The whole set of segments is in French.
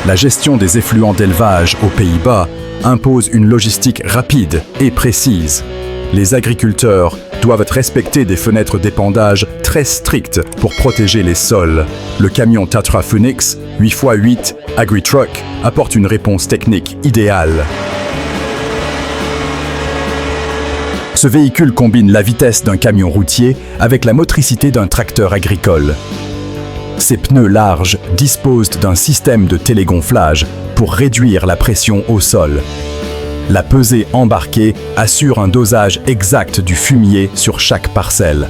La gestion des effluents d'élevage aux Pays-Bas impose une logistique rapide et précise. Les agriculteurs doivent respecter des fenêtres d'épandage très strictes pour protéger les sols. Le camion Tatra Phoenix 8x8 AgriTruck apporte une réponse technique idéale. Ce véhicule combine la vitesse d'un camion routier avec la motricité d'un tracteur agricole. Ses pneus larges disposent d'un système de télégonflage pour réduire la pression au sol. La pesée embarquée assure un dosage exact du fumier sur chaque parcelle.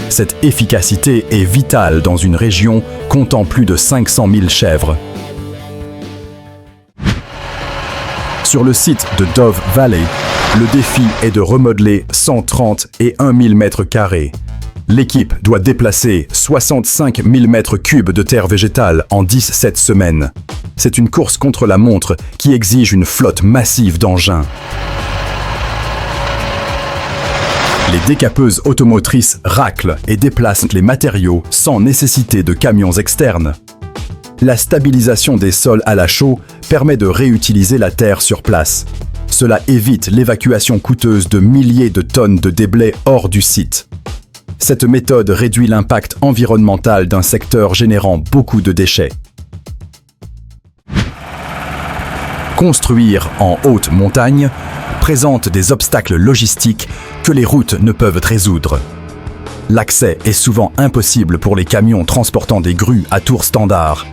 Cette efficacité est vitale dans une région comptant plus de 500 000 chèvres. Sur le site de Dove Valley, le défi est de remodeler 130 et 1 000 m². L'équipe doit déplacer 65 000 m³ de terre végétale en 17 semaines. C'est une course contre la montre qui exige une flotte massive d'engins. Les décapeuses automotrices raclent et déplacent les matériaux sans nécessité de camions externes. La stabilisation des sols à la chaux permet de réutiliser la terre sur place. Cela évite l'évacuation coûteuse de milliers de tonnes de déblais hors du site. Cette méthode réduit l'impact environnemental d'un secteur générant beaucoup de déchets. Construire en haute montagne présente des obstacles logistiques que les routes ne peuvent résoudre. L'accès est souvent impossible pour les camions transportant des grues à tours standard.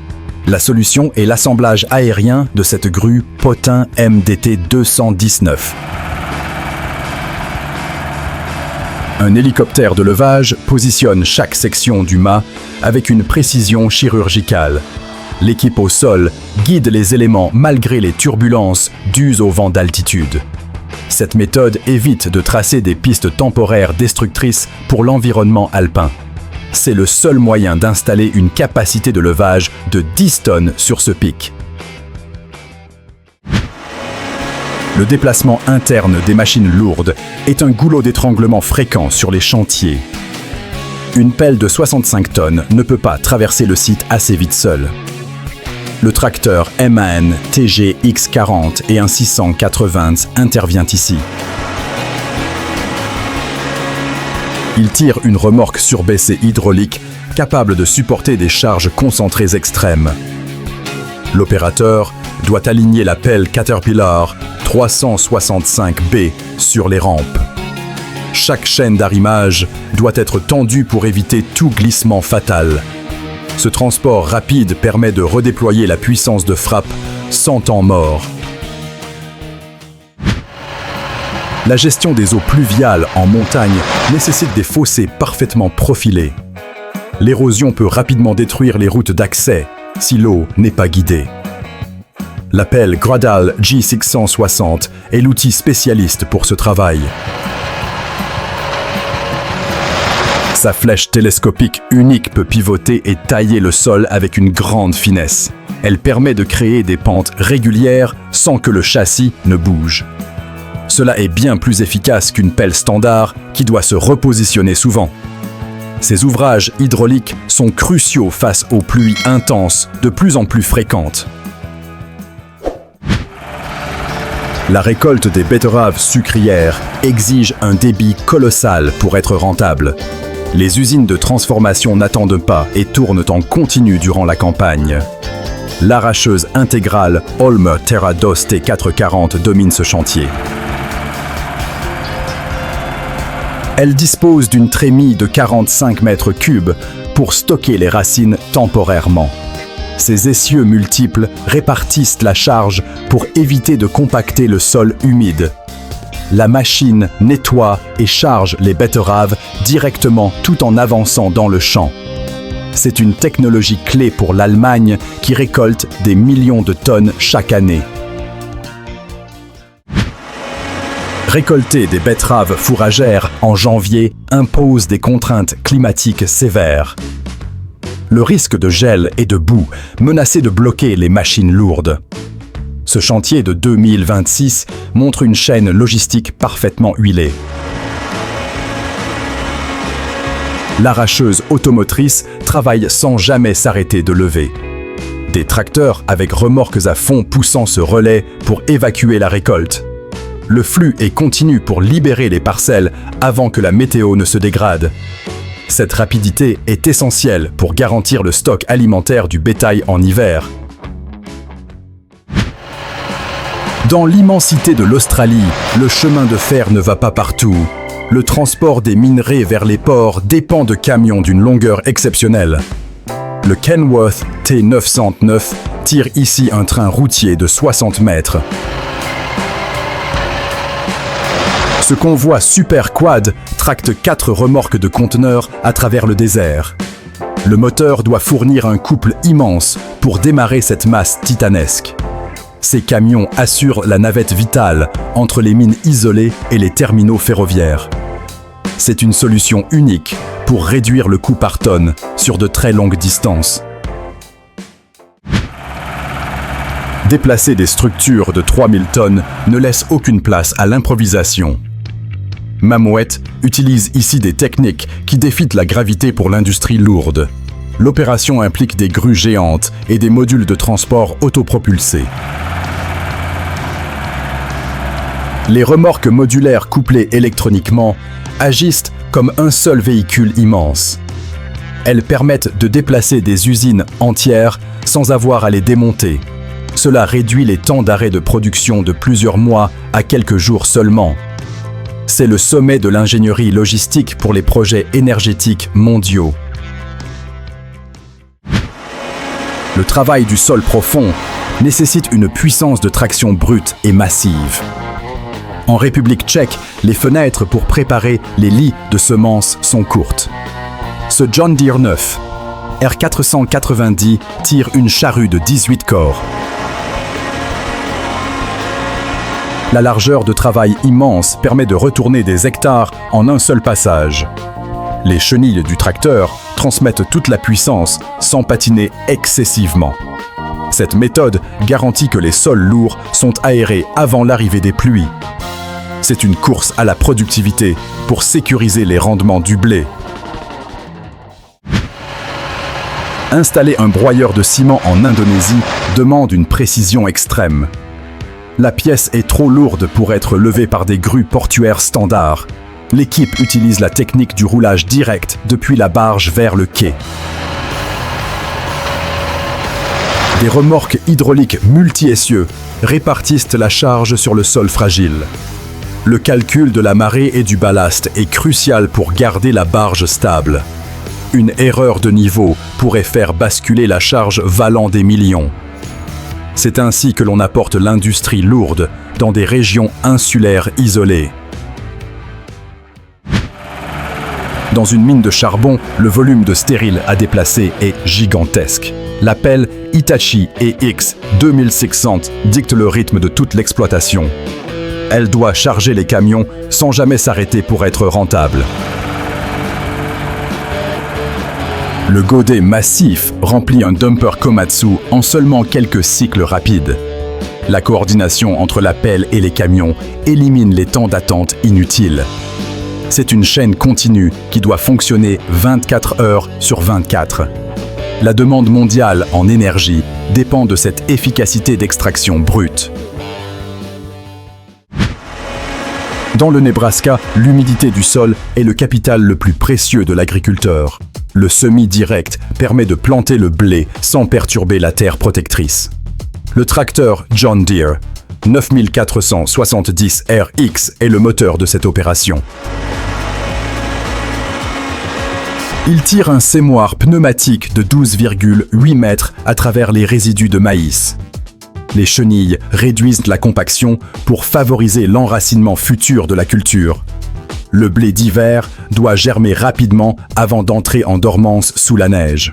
La solution est l'assemblage aérien de cette grue Potin MDT 219. Un hélicoptère de levage positionne chaque section du mât avec une précision chirurgicale. L'équipe au sol guide les éléments malgré les turbulences dues au vent d'altitude. Cette méthode évite de tracer des pistes temporaires destructrices pour l'environnement alpin. C'est le seul moyen d'installer une capacité de levage de 10 tonnes sur ce pic. Le déplacement interne des machines lourdes est un goulot d'étranglement fréquent sur les chantiers. Une pelle de 65 tonnes ne peut pas traverser le site assez vite seule. Le tracteur MAN TG X40 et un 680 intervient ici. Il tire une remorque surbaissée hydraulique capable de supporter des charges concentrées extrêmes. L'opérateur doit aligner la pelle Caterpillar 365B sur les rampes. Chaque chaîne d'arrimage doit être tendue pour éviter tout glissement fatal. Ce transport rapide permet de redéployer la puissance de frappe sans temps mort. La gestion des eaux pluviales en montagne nécessite des fossés parfaitement profilés. L'érosion peut rapidement détruire les routes d'accès si l'eau n'est pas guidée. La pelle Gradal G660 est l'outil spécialiste pour ce travail. Sa flèche télescopique unique peut pivoter et tailler le sol avec une grande finesse. Elle permet de créer des pentes régulières sans que le châssis ne bouge. Cela est bien plus efficace qu'une pelle standard qui doit se repositionner souvent. Ces ouvrages hydrauliques sont cruciaux face aux pluies intenses de plus en plus fréquentes. La récolte des betteraves sucrières exige un débit colossal pour être rentable. Les usines de transformation n'attendent pas et tournent en continu durant la campagne. L'arracheuse intégrale Holmer Terrados T440 domine ce chantier. Elle dispose d'une trémie de 45 m³ pour stocker les racines temporairement. Ces essieux multiples répartissent la charge pour éviter de compacter le sol humide. La machine nettoie et charge les betteraves directement tout en avançant dans le champ. C'est une technologie clé pour l'Allemagne qui récolte des millions de tonnes chaque année. Récolter des betteraves fourragères en janvier impose des contraintes climatiques sévères. Le risque de gel et de boue menaçait de bloquer les machines lourdes. Ce chantier de 2026 montre une chaîne logistique parfaitement huilée. L'arracheuse automotrice travaille sans jamais s'arrêter de lever. Des tracteurs avec remorques à fond poussant ce relais pour évacuer la récolte. Le flux est continu pour libérer les parcelles avant que la météo ne se dégrade. Cette rapidité est essentielle pour garantir le stock alimentaire du bétail en hiver. Dans l'immensité de l'Australie, le chemin de fer ne va pas partout. Le transport des minerais vers les ports dépend de camions d'une longueur exceptionnelle. Le Kenworth T909 tire ici un train routier de 60 mètres. Ce convoi Super Quad tracte 4 remorques de conteneurs à travers le désert. Le moteur doit fournir un couple immense pour démarrer cette masse titanesque. Ces camions assurent la navette vitale entre les mines isolées et les terminaux ferroviaires. C'est une solution unique pour réduire le coût par tonne sur de très longues distances. Déplacer des structures de 3000 tonnes ne laisse aucune place à l'improvisation. Mammoet utilise ici des techniques qui défient la gravité pour l'industrie lourde. L'opération implique des grues géantes et des modules de transport autopropulsés. Les remorques modulaires couplées électroniquement agissent comme un seul véhicule immense. Elles permettent de déplacer des usines entières sans avoir à les démonter. Cela réduit les temps d'arrêt de production de plusieurs mois à quelques jours seulement. C'est le sommet de l'ingénierie logistique pour les projets énergétiques mondiaux. Le travail du sol profond nécessite une puissance de traction brute et massive. En République tchèque, les fenêtres pour préparer les lits de semences sont courtes. Ce John Deere 9, R490, tire une charrue de 18 corps. La largeur de travail immense permet de retourner des hectares en un seul passage. Les chenilles du tracteur transmettent toute la puissance sans patiner excessivement. Cette méthode garantit que les sols lourds sont aérés avant l'arrivée des pluies. C'est une course à la productivité pour sécuriser les rendements du blé. Installer un broyeur de ciment en Indonésie demande une précision extrême. La pièce est trop lourde pour être levée par des grues portuaires standards. L'équipe utilise la technique du roulage direct depuis la barge vers le quai. Des remorques hydrauliques multi-essieux répartissent la charge sur le sol fragile. Le calcul de la marée et du ballast est crucial pour garder la barge stable. Une erreur de niveau pourrait faire basculer la charge valant des millions. C'est ainsi que l'on apporte l'industrie lourde dans des régions insulaires isolées. Dans une mine de charbon, le volume de stériles à déplacer est gigantesque. La pelle Hitachi EX 2600 dicte le rythme de toute l'exploitation. Elle doit charger les camions sans jamais s'arrêter pour être rentable. Le godet massif remplit un dumper Komatsu en seulement quelques cycles rapides. La coordination entre la pelle et les camions élimine les temps d'attente inutiles. C'est une chaîne continue qui doit fonctionner 24 heures sur 24. La demande mondiale en énergie dépend de cette efficacité d'extraction brute. Dans le Nebraska, l'humidité du sol est le capital le plus précieux de l'agriculteur. Le semis direct permet de planter le blé sans perturber la terre protectrice. Le tracteur John Deere 9470 RX est le moteur de cette opération. Il tire un semoir pneumatique de 12,8 mètres à travers les résidus de maïs. Les chenilles réduisent la compaction pour favoriser l'enracinement futur de la culture. Le blé d'hiver doit germer rapidement avant d'entrer en dormance sous la neige.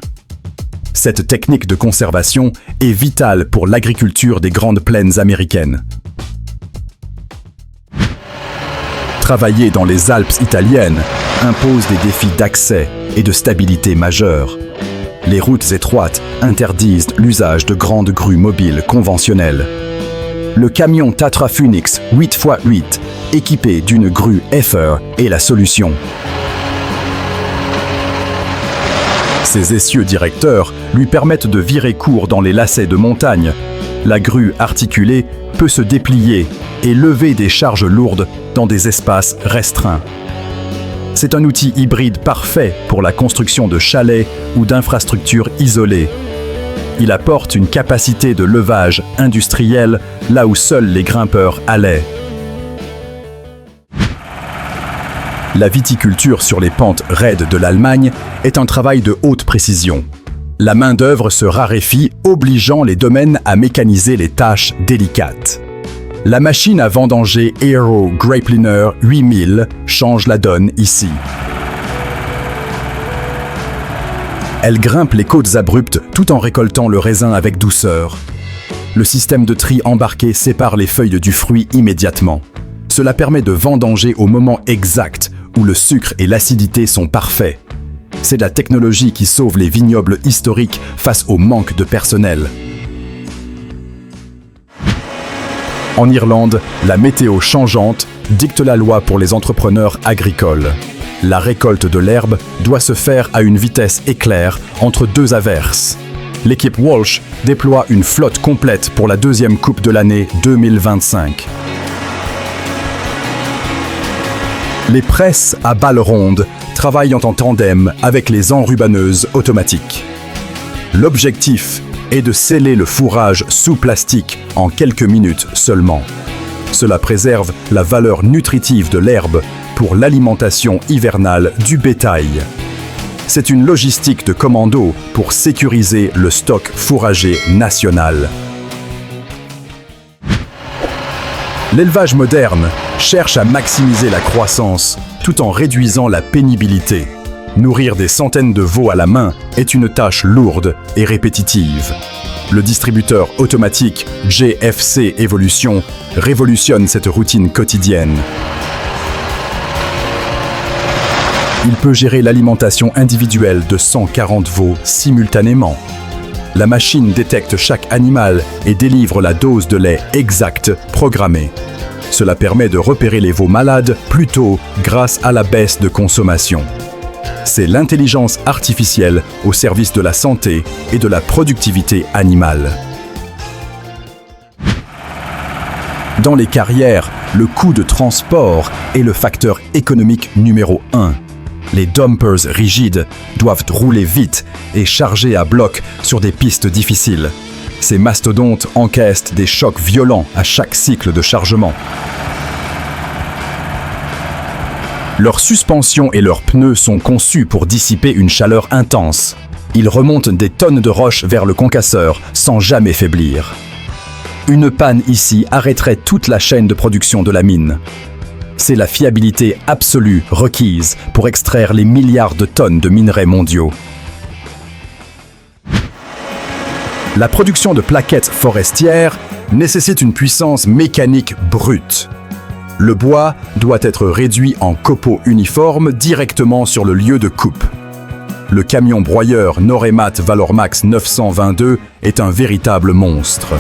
Cette technique de conservation est vitale pour l'agriculture des grandes plaines américaines. Travailler dans les Alpes italiennes impose des défis d'accès et de stabilité majeurs. Les routes étroites interdisent l'usage de grandes grues mobiles conventionnelles. Le camion Tatra Phoenix 8x8, équipé d'une grue Effer, est la solution. Ses essieux directeurs lui permettent de virer court dans les lacets de montagne. La grue articulée peut se déplier et lever des charges lourdes dans des espaces restreints. C'est un outil hybride parfait pour la construction de chalets ou d'infrastructures isolées. Il apporte une capacité de levage industrielle là où seuls les grimpeurs allaient. La viticulture sur les pentes raides de l'Allemagne est un travail de haute précision. La main-d'œuvre se raréfie, obligeant les domaines à mécaniser les tâches délicates. La machine à vendanger Aero Grapeliner 8000 change la donne ici. Elle grimpe les côtes abruptes tout en récoltant le raisin avec douceur. Le système de tri embarqué sépare les feuilles du fruit immédiatement. Cela permet de vendanger au moment exact où le sucre et l'acidité sont parfaits. C'est la technologie qui sauve les vignobles historiques face au manque de personnel. En Irlande, la météo changeante dicte la loi pour les entrepreneurs agricoles. La récolte de l'herbe doit se faire à une vitesse éclair entre deux averses. L'équipe Walsh déploie une flotte complète pour la deuxième coupe de l'année 2025. Les presses à balles rondes travaillent en tandem avec les enrubaneuses automatiques. L'objectif est de sceller le fourrage sous plastique en quelques minutes seulement. Cela préserve la valeur nutritive de l'herbe pour l'alimentation hivernale du bétail. C'est une logistique de commando pour sécuriser le stock fourrager national. L'élevage moderne cherche à maximiser la croissance tout en réduisant la pénibilité. Nourrir des centaines de veaux à la main est une tâche lourde et répétitive. Le distributeur automatique GFC Evolution révolutionne cette routine quotidienne. Il peut gérer l'alimentation individuelle de 140 veaux simultanément. La machine détecte chaque animal et délivre la dose de lait exacte programmée. Cela permet de repérer les veaux malades plus tôt grâce à la baisse de consommation. C'est l'intelligence artificielle au service de la santé et de la productivité animale. Dans les carrières, le coût de transport est le facteur économique numéro 1. Les dumpers rigides doivent rouler vite et charger à bloc sur des pistes difficiles. Ces mastodontes encaissent des chocs violents à chaque cycle de chargement. Leurs suspensions et leurs pneus sont conçus pour dissiper une chaleur intense. Ils remontent des tonnes de roches vers le concasseur sans jamais faiblir. Une panne ici arrêterait toute la chaîne de production de la mine. C'est la fiabilité absolue requise pour extraire les milliards de tonnes de minerais mondiaux. La production de plaquettes forestières nécessite une puissance mécanique brute. Le bois doit être réduit en copeaux uniformes directement sur le lieu de coupe. Le camion broyeur Noremat Valormax 922 est un véritable monstre.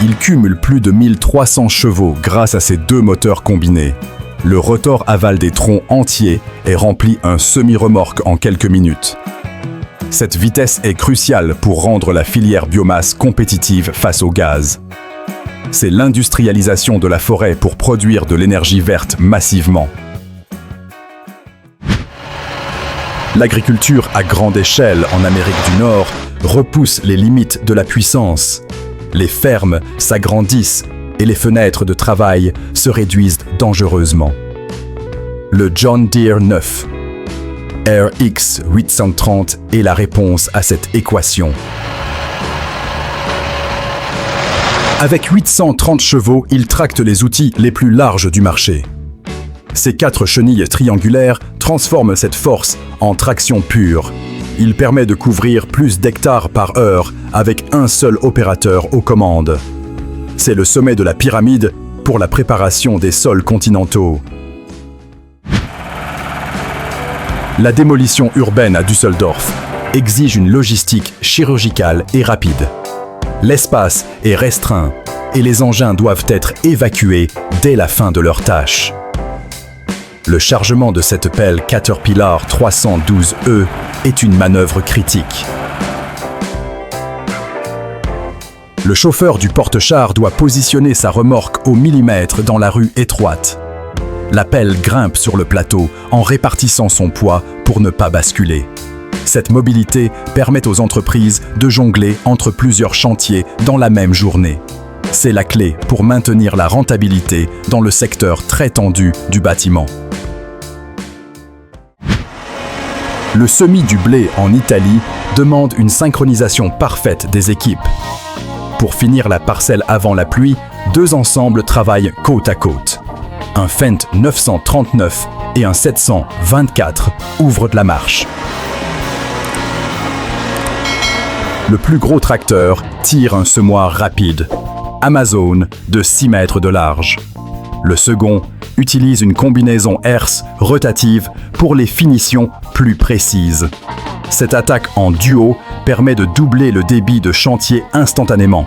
Il cumule plus de 1300 chevaux grâce à ses deux moteurs combinés. Le rotor avale des troncs entiers et remplit un semi-remorque en quelques minutes. Cette vitesse est cruciale pour rendre la filière biomasse compétitive face au gaz. C'est l'industrialisation de la forêt pour produire de l'énergie verte massivement. L'agriculture à grande échelle en Amérique du Nord repousse les limites de la puissance. Les fermes s'agrandissent et les fenêtres de travail se réduisent dangereusement. Le John Deere 9 RX 830 est la réponse à cette équation. Avec 830 chevaux, il tracte les outils les plus larges du marché. Ces 4 chenilles triangulaires transforment cette force en traction pure. Il permet de couvrir plus d'hectares par heure avec un seul opérateur aux commandes. C'est le sommet de la pyramide pour la préparation des sols continentaux. La démolition urbaine à Düsseldorf exige une logistique chirurgicale et rapide. L'espace est restreint et les engins doivent être évacués dès la fin de leur tâche. Le chargement de cette pelle Caterpillar 312E est une manœuvre critique. Le chauffeur du porte-char doit positionner sa remorque au millimètre dans la rue étroite. La pelle grimpe sur le plateau en répartissant son poids pour ne pas basculer. Cette mobilité permet aux entreprises de jongler entre plusieurs chantiers dans la même journée. C'est la clé pour maintenir la rentabilité dans le secteur très tendu du bâtiment. Le semis du blé en Italie demande une synchronisation parfaite des équipes. Pour finir la parcelle avant la pluie, 2 ensembles travaillent côte à côte. Un Fendt 939 et un 724 ouvrent de la marche. Le plus gros tracteur tire un semoir rapide, Amazon de 6 mètres de large. Le second utilise une combinaison herse rotative pour les finitions plus précises. Cette attaque en duo permet de doubler le débit de chantier instantanément.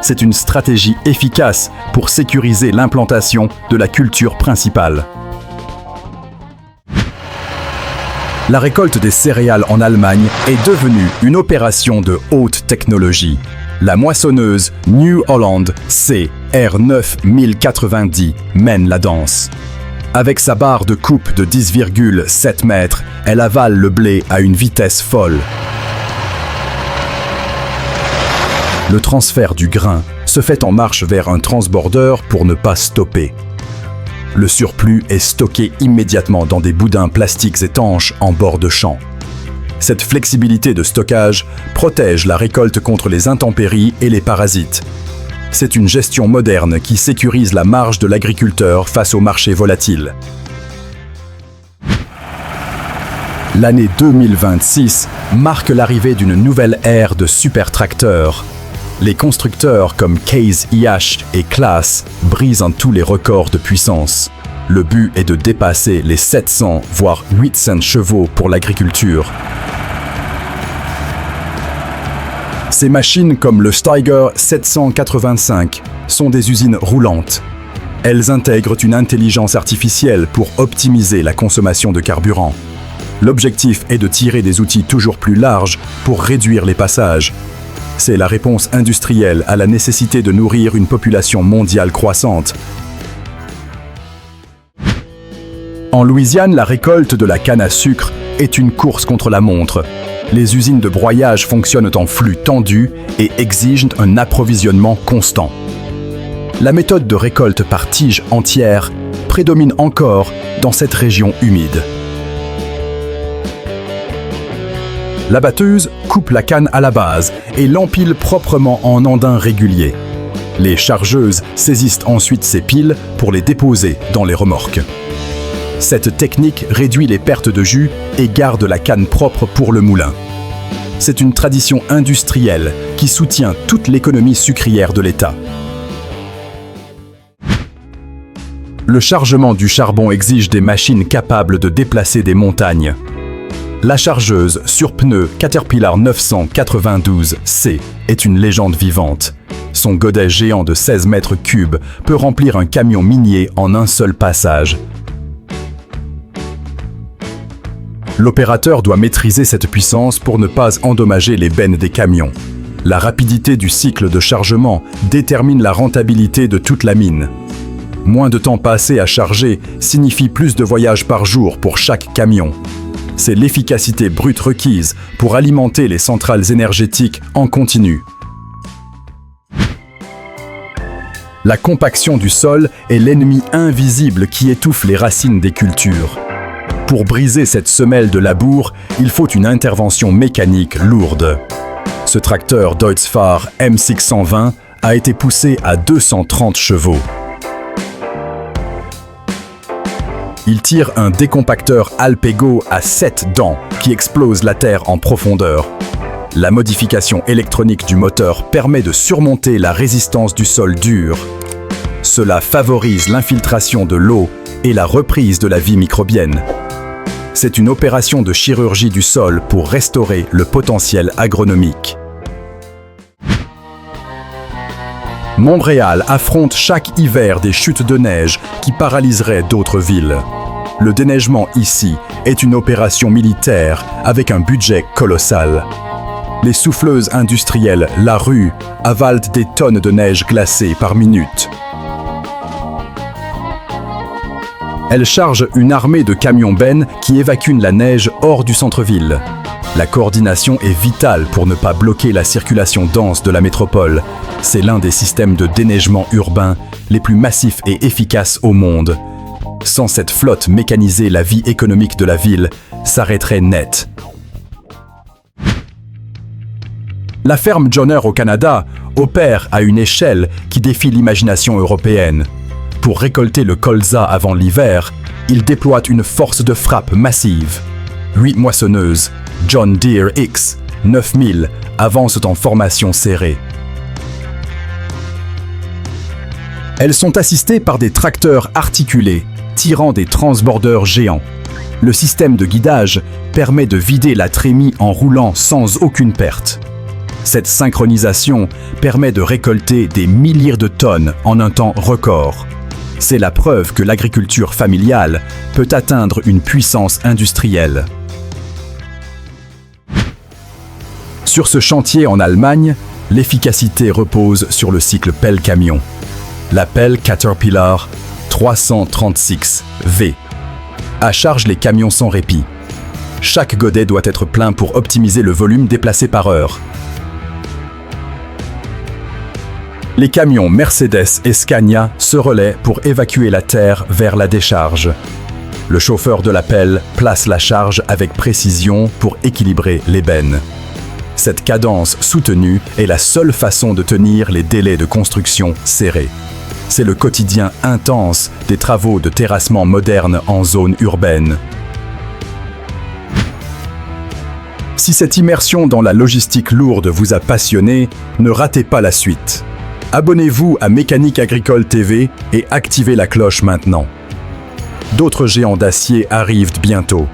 C'est une stratégie efficace pour sécuriser l'implantation de la culture principale. La récolte des céréales en Allemagne est devenue une opération de haute technologie. La moissonneuse New Holland CR9090 mène la danse. Avec sa barre de coupe de 10,7 mètres, elle avale le blé à une vitesse folle. Le transfert du grain se fait en marche vers un transborder pour ne pas stopper. Le surplus est stocké immédiatement dans des boudins plastiques étanches en bord de champ. Cette flexibilité de stockage protège la récolte contre les intempéries et les parasites. C'est une gestion moderne qui sécurise la marge de l'agriculteur face au marché volatile. L'année 2026 marque l'arrivée d'une nouvelle ère de supertracteurs. Les constructeurs comme Case IH et Claas brisent tous les records de puissance. Le but est de dépasser les 700 voire 800 chevaux pour l'agriculture. Ces machines comme le Steiger 785 sont des usines roulantes. Elles intègrent une intelligence artificielle pour optimiser la consommation de carburant. L'objectif est de tirer des outils toujours plus larges pour réduire les passages. C'est la réponse industrielle à la nécessité de nourrir une population mondiale croissante. En Louisiane, la récolte de la canne à sucre est une course contre la montre. Les usines de broyage fonctionnent en flux tendu et exigent un approvisionnement constant. La méthode de récolte par tige entière prédomine encore dans cette région humide. La batteuse coupe la canne à la base et l'empile proprement en andins réguliers. Les chargeuses saisissent ensuite ces piles pour les déposer dans les remorques. Cette technique réduit les pertes de jus et garde la canne propre pour le moulin. C'est une tradition industrielle qui soutient toute l'économie sucrière de l'État. Le chargement du charbon exige des machines capables de déplacer des montagnes. La chargeuse sur pneus Caterpillar 992C est une légende vivante. Son godet géant de 16 mètres cubes peut remplir un camion minier en un seul passage. L'opérateur doit maîtriser cette puissance pour ne pas endommager les bennes des camions. La rapidité du cycle de chargement détermine la rentabilité de toute la mine. Moins de temps passé à charger signifie plus de voyages par jour pour chaque camion. C'est l'efficacité brute requise pour alimenter les centrales énergétiques en continu. La compaction du sol est l'ennemi invisible qui étouffe les racines des cultures. Pour briser cette semelle de labour, il faut une intervention mécanique lourde. Ce tracteur Deutz-Fahr M620 a été poussé à 230 chevaux. Il tire un décompacteur Alpego à 7 dents qui explose la terre en profondeur. La modification électronique du moteur permet de surmonter la résistance du sol dur. Cela favorise l'infiltration de l'eau et la reprise de la vie microbienne. C'est une opération de chirurgie du sol pour restaurer le potentiel agronomique. Montréal affronte chaque hiver des chutes de neige qui paralyseraient d'autres villes. Le déneigement ici est une opération militaire avec un budget colossal. Les souffleuses industrielles Larue avalent des tonnes de neige glacée par minute. Elles chargent une armée de camions-bennes qui évacuent la neige hors du centre-ville. La coordination est vitale pour ne pas bloquer la circulation dense de la métropole. C'est l'un des systèmes de déneigement urbain les plus massifs et efficaces au monde. Sans cette flotte mécanisée, la vie économique de la ville s'arrêterait net. La ferme Joner au Canada opère à une échelle qui défie l'imagination européenne. Pour récolter le colza avant l'hiver, il déploie une force de frappe massive. 8 moissonneuses, John Deere X 9000, avancent en formation serrée. Elles sont assistées par des tracteurs articulés, tirant des transbordeurs géants. Le système de guidage permet de vider la trémie en roulant sans aucune perte. Cette synchronisation permet de récolter des milliers de tonnes en un temps record. C'est la preuve que l'agriculture familiale peut atteindre une puissance industrielle. Sur ce chantier en Allemagne, l'efficacité repose sur le cycle pelle-camion. La pelle Caterpillar 336V. À charge les camions sans répit. Chaque godet doit être plein pour optimiser le volume déplacé par heure. Les camions Mercedes et Scania se relaient pour évacuer la terre vers la décharge. Le chauffeur de la pelle place la charge avec précision pour équilibrer les bennes. Cette cadence soutenue est la seule façon de tenir les délais de construction serrés. C'est le quotidien intense des travaux de terrassement moderne en zone urbaine. Si cette immersion dans la logistique lourde vous a passionné, ne ratez pas la suite. Abonnez-vous à Mécanique Agricole TV et activez la cloche maintenant. D'autres géants d'acier arrivent bientôt.